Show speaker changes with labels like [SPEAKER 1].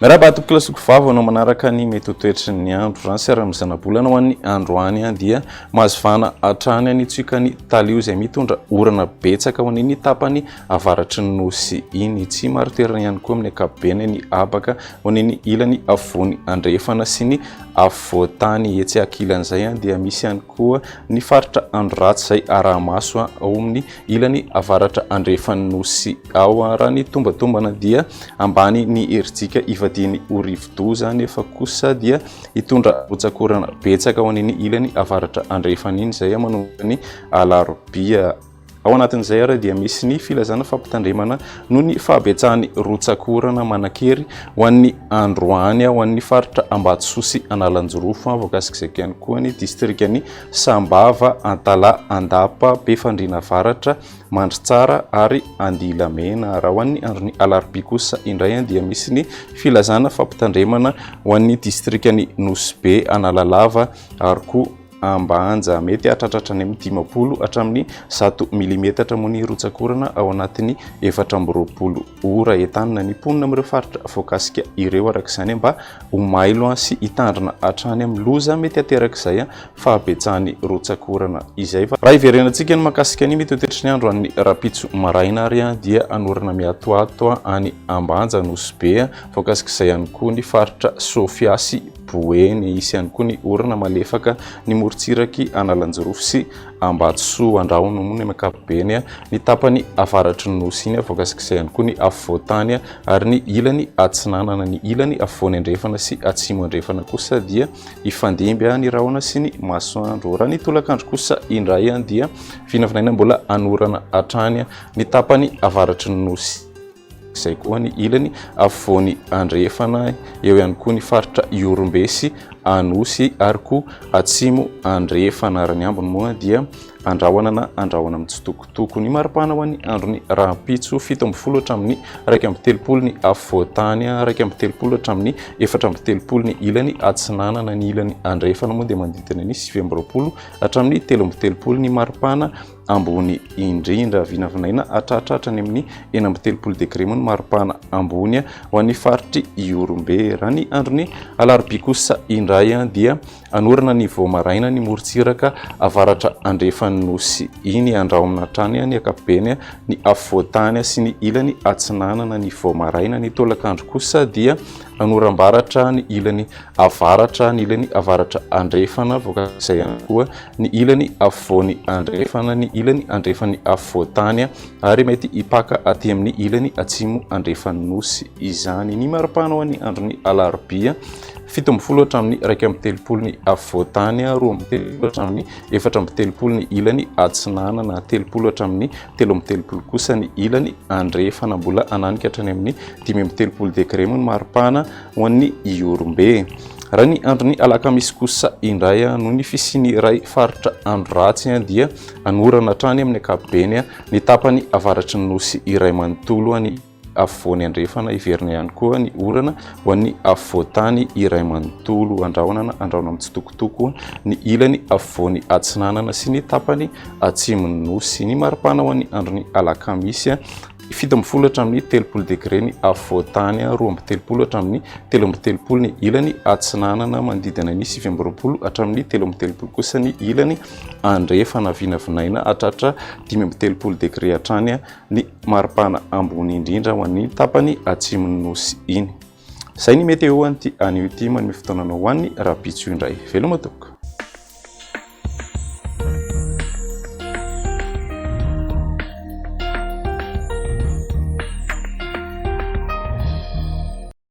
[SPEAKER 1] Merhaba tuklasuk vava anao manaraka ny mety toetry ny andro zany sy ara-mizana-bolana ho an'ny androany dia mazivana hatrany anitsika ny talio izay mitondra orana betsaka ho an'ny tapany avaratry ny nosy iny tsy maro toerana ihany koa amin'ny ankapobeny ny abaka ho an'ny ilany avony andrefana sy ny avoatany etsy ankilan'izay dia misy ihany koa ny faritra androratsy izay arahamaso ao amin'ny ilany avaratra andrefan'ny nosy ao raha ny tombatombana dia ambany ny herintsika ivadiny orivo-doza nefa kosa dia hitondra rotsakorana betsaka ao an'ny ilany avaratra andrefana iny izay manomboka ny alarobia. Ao anatin'izay ara dia misy ny filazana fampitandremana noho ny fahabetsahany rotsakorana manakery ho an'ny androany ho an'ny faritra Ambatsoa sy Analanjorofo voakasikizaka ihany koa ny distrikany Sambava, Antala, Andapa, Befandriana avaratra, Mandritsara ary Andilamena. Raha ho an'ny andron'ny alarobia kosa indray dia misy ny filazana fampitandremana ho an'ny distrikany Nosy, Analalava ary koa Ambanja. Mety hatratratra ny 10 hatramin'ny 100 milimetatra moa ny rotsakorana ao anatin'ny 420 ora entanina ny ponina amin'ireo faritra voakasika ireo arak'izany mba ho mailo sy hitandrina hatrany amin'ny loza mety aterak'izay fahabetsahany rotsakorana izay. Raha iverenantsika ny mahakasika ny mety toetry ny andro an'ny rapitso maraina ary dia anorana miatoato any Ambanja, Nosy voakasik'izay ihany koa ny faritra Sofia sy Boeny, isy ihany koa ny orana malefaka ny morontsiraky Analanjorofo sy Ambatsoa andrahono moa ny ankapobeny ny tapany avaratry ny nosy iny voakasik'izay ihany koa ny avoatany ary ny ilany atsinanana ny ilany avony andrefana sy atsimo andrefana kosa dia ifandimby ny rahona sy ny masoandro. Raha ny tolakandro kosa indray dia vinavinaina mbola anorana hatrany ny tapany avaratry ny nosy izay koa ny ilany avony andrefana eo ihany koa ny faritra Iorombe sy Anosy ary koa atsimo andrefana. Raha ny ambony moa dia andrahoana mitsitokotoko ny maripana ho an'ny andron'ny rapitso 17 hatramin'ny 1:30 ny avoatany, 1:30 hatramin'ny 4:30 ny ilany atsinanana ny ilany andrefana moa dia manodidina ny 9:20 hatramin'ny 13:30 ny maripana ambony indrindra. Vinavinaina hatratratra ny amin'ny 9:30 degré moa ny maripana ambony ho an'ny faritry Iorombe. Raha ny andron'ny alarobia kosa indray dia anorana ny voamaraina ny morontsiraka avaratra andrefan'ny nosy iny andrahomina hatrany ny ankapobeny ny avoatany sy ny ilany atsinanana ny voamaraina. Ny tolakandro kosa dia anorambaratra ny ilany avaratra andrefana voakasizay ihany koa ny ilany avony andrefana, ny ilany andrefan'ny avoatany ary mety hipaka aty amin'ny ilany atsimo andrefan'ny nosy izany. Ny maripana ho an'ny andron'ny alarobia 17 hatramin'ny 1:30 ny avoatany, 2:30 hatramin'ny 4:30 ny ilany atsinanana, 30 hatramin'ny 13:30 kosa ny ilany andrefana. Mbola ananika hatrany amin'ny 10:30 degré moa ny maripana ho an'ny Iorombe. Raha ny andron'ny alakamisy kosa indray noho ny fisiany ray faritra androratsy dia anorana hatrany amin'ny ankapobeny ny tapany avaratry ny nosy iray manontolo ny avony andrefana. Iverina ihany koa ny orana ho an'ny avoatany iray manontolo andrahoana mitsitokotoko ny ilany avony atsinanana sy ny tapany atsimony nosy. Ny maripana ho an'ny andron'ny alakamisy 17 hatramin'ny 30 degré ny avoatany, 2:30 hatramin'ny 13:30 ny ilany atsinanana manodidina ny 9:20 hatramin'ny 13:30 kosa ny ilany andrefana. Vinavinaina hatratra 10:30 degré hatrany ny maripana ambony indrindra ho an'ny tapany atsimony nosy iny. Zay ny meteo anty anio ty manome fotoananao ho an'ny rapitso indray. Veloma tokoka.